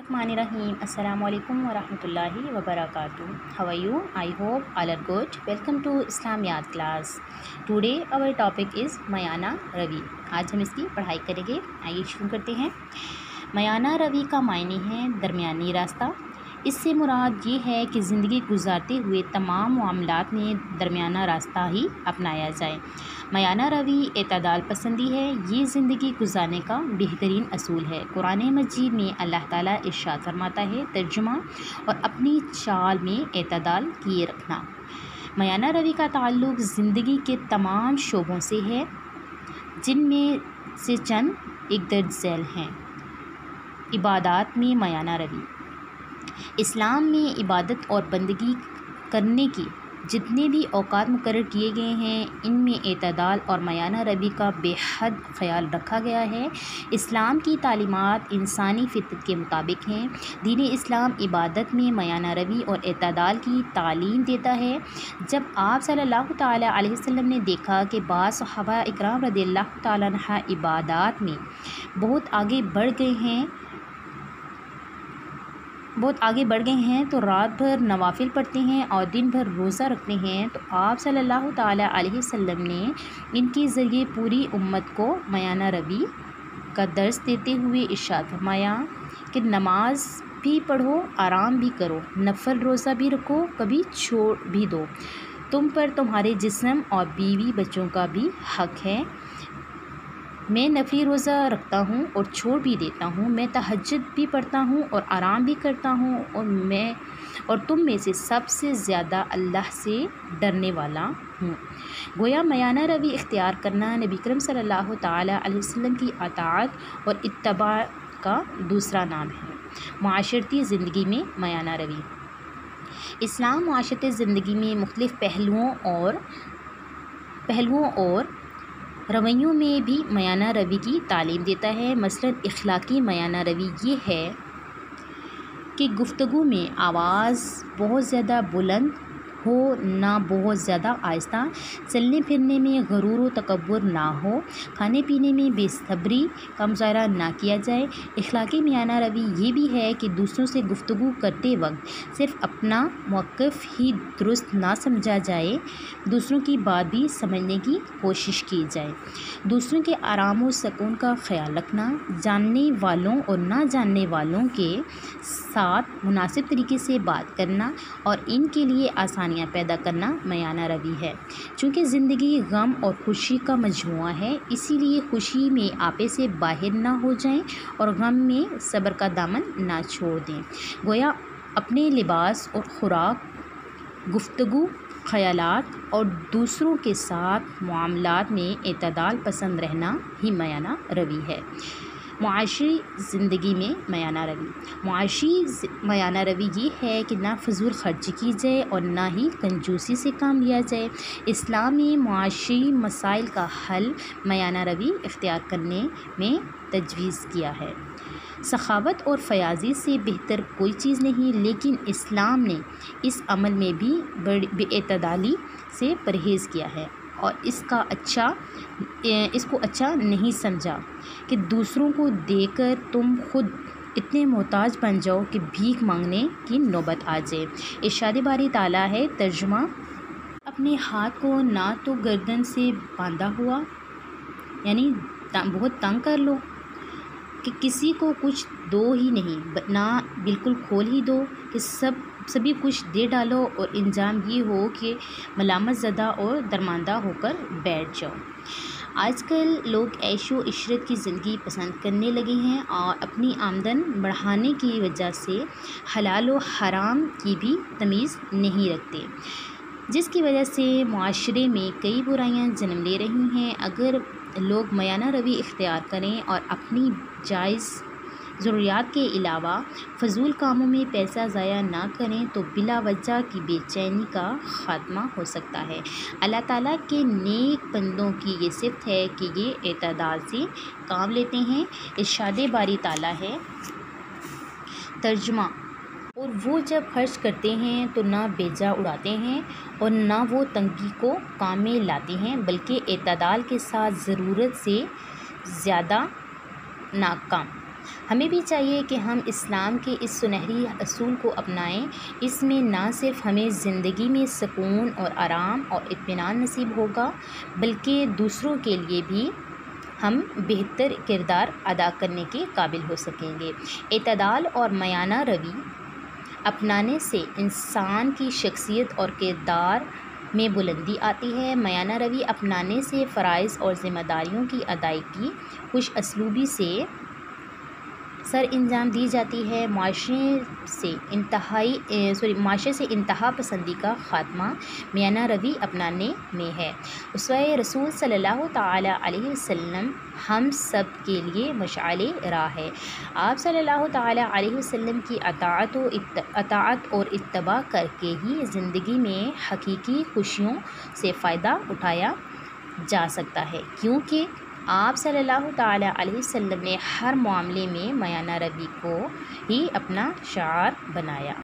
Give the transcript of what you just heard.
बिस्मिल्लाहिर्रहमानिर्रहीम। अस्सलामुअलैकुम वरहमतुल्लाहि वबरकातुहू। How are you? I hope all are good. Welcome to Islamiyat class. Today our topic is मयाना रवी। आज हम इसकी पढ़ाई करेंगे। आइए शुरू करते हैं। मयाना रवी का मायने है दरमियानी रास्ता। इससे मुराद ये है कि ज़िंदगी गुजारते हुए तमाम मामलात में दरमियाना रास्ता ही अपनाया जाए। मयाना रवी एतदाल पसंदी है। ये ज़िंदगी गुजारने का बेहतरीन असूल है। कुरान मजीद में अल्लाह ताला इरशाद फरमाता है, तर्जुमा, और अपनी चाल में एतदाल किए रखना। मयाना रवी का ताल्लुक़ ज़िंदगी के तमाम शोबों से है, जिनमें से चंद एक दर्ज झैल हैं। इबादत में मयाना रवी। इस्लाम में इबादत और बंदगी करने की जितने भी औकात मुकर्रर किए गए हैं, इनमें एतदाल और मयाना रवी का बेहद ख्याल रखा गया है। इस्लाम की तालीमात इंसानी फितरत के मुताबिक हैं। दीन इस्लाम इबादत में मयाना रवी और एतदाल की तालीम देता है। जब आप सल्लल्लाहु तआला अलैहि वसल्लम ने देखा कि बाज़ सहाबा इकराम रज़ियल्लाहु तआला अन्हा इबादत में बहुत आगे बढ़ गए हैं तो रात भर नवाफिल पढ़ते हैं और दिन भर रोज़ा रखते हैं, तो आप सल्लल्लाहु तआला अलैहि वसल्लम ने इनके ज़रिए पूरी उम्मत को मयाना रवी का दर्स देते हुए इरशाद फरमाया कि नमाज भी पढ़ो, आराम भी करो, नफल रोज़ा भी रखो, कभी छोड़ भी दो। तुम पर तुम्हारे जिस्म और बीवी बच्चों का भी हक़ है। मैं नफली रोज़ा रखता हूँ और छोड़ भी देता हूँ। मैं तहज्जुद भी पढ़ता हूँ और आराम भी करता हूँ, और तुम में से सबसे ज़्यादा अल्लाह से डरने वाला हूँ। गोया मयाना रवी इख्तियार करना नबी करीम सल्लल्लाहु तआला अलैहि वसल्लम की अताअत और इत्तबा का दूसरा नाम है। माशरती ज़िंदगी में मयाना रवी। इस्लाम माशरती ज़िंदगी में मुख्तलिफ़ पहलुओं और रवैयों में भी मयाना रवी की तालीम देता है। मसलन इखलाकी मयाना रवी ये है कि गुफ्तगू में आवाज़ बहुत ज़्यादा बुलंद हो, ना बहुत ज़्यादा आहिस्ता। चलने फिरने में गरूर व तकब्बुर ना हो। खाने पीने में बेसब्री का मुज़ाहरा ना किया जाए। इखलाकी मयाना रवी ये भी है कि दूसरों से गुफ्तगू करते वक्त सिर्फ़ अपना मौक़िफ़ ही दुरुस्त ना समझा जाए, दूसरों की बात भी समझने की कोशिश की जाए। दूसरों के आराम व सुकून का ख़याल रखना, जानने वालों और ना जानने वालों के साथ मुनासिब तरीके से बात करना और इनके लिए आसानियाँ पैदा करना मयाना रवी है। चूँकि ज़िंदगी गम और खुशी का मजमुआ है, इसीलिए खुशी में आपे से बाहर ना हो जाएं और गम में सब्र का दामन ना छोड़ दें। गोया अपने लिबास और खुराक, गुफ्तगू, ख़यालात और दूसरों के साथ मामलात में एतदाल पसंद रहना ही मयाना रवी है। मुआशी ज़िंदगी में मयाना रवी। मुआशी मयाना रवी ये है कि ना फजूल खर्ची की जाए और ना ही कंजूसी से काम लिया जाए। इस्लाम में मुआशी मसाइल का हल मयाना रवी इख्तियार करने में तजवीज़ किया है। सखावत और फयाज़ी से बेहतर कोई चीज़ नहीं, लेकिन इस्लाम ने इस अमल में भी बेएतदाली से परहेज़ किया है और इसको अच्छा नहीं समझा कि दूसरों को देकर तुम खुद इतने मोहताज बन जाओ कि भीख मांगने की नौबत आ जाए। इरशाद बारी ताला है, तर्जुमा, अपने हाथ को ना तो गर्दन से बांधा हुआ यानी बहुत तंग कर लो कि किसी को कुछ दो ही नहीं, ना बिल्कुल खोल ही दो कि सभी कुछ दे डालो और इंजाम ये हो कि मलामत ज़दा और दरमांदा होकर बैठ जाओ। आजकल लोग ऐशो इशरत की ज़िंदगी पसंद करने लगे हैं और अपनी आमदन बढ़ाने की वजह से हलाल व हराम की भी तमीज़ नहीं रखते, जिसकी वजह से मुआशरे में कई बुराइयां जन्म ले रही हैं। अगर लोग मयाना रवी इख्तियार करें और अपनी जायज़ ज़रूरियात के अलावा फ़जूल कामों में पैसा ज़ाया ना करें तो बिला वजह की बेचैनी का ख़ात्मा हो सकता है। अल्लाह ताला के नेक बंदों की ये सिफ़त है कि ये एतदाल से काम लेते हैं। इरशाद बारी ताला है, तर्जुमा, और वो जब खर्च करते हैं तो ना बेजा उड़ाते हैं और ना वो तंगी को काम में लाते हैं, बल्कि एतदाल के साथ ज़रूरत से ज़्यादा ना कम। हमें भी चाहिए कि हम इस्लाम के इस सुनहरी असूल को अपनाएं। इसमें ना सिर्फ हमें ज़िंदगी में सुकून और आराम और इत्मीनान नसीब होगा, बल्कि दूसरों के लिए भी हम बेहतर किरदार अदा करने के काबिल हो सकेंगे। इत्तदाल और मयाना रवि अपनाने से इंसान की शख्सियत और किरदार में बुलंदी आती है। मयाना रवि अपनाने से फ़राइज़ और ज़िम्मेदारियों की अदायगी खुश असलूबी से सर इंजाम दी जाती है। माशरे से इंतहा पसंदी का ख़ात्मा मयाना रवि अपनाने में है। उसवाए रसूल सल्लल्लाहु ताला अलैहि वसल्लम हम सब के लिए मशाले राह है। आप सल्लल्लाहु ताला अलैहि वसल्लम की अताअत और इत्तबा करके ही ज़िंदगी में हकीकी खुशियों से फ़ायदा उठाया जा सकता है, क्योंकि आप सल्लल्लाहु ताला अलैहि वसल्लम ने हर मामले में मयाना रवि को ही अपना शार बनाया।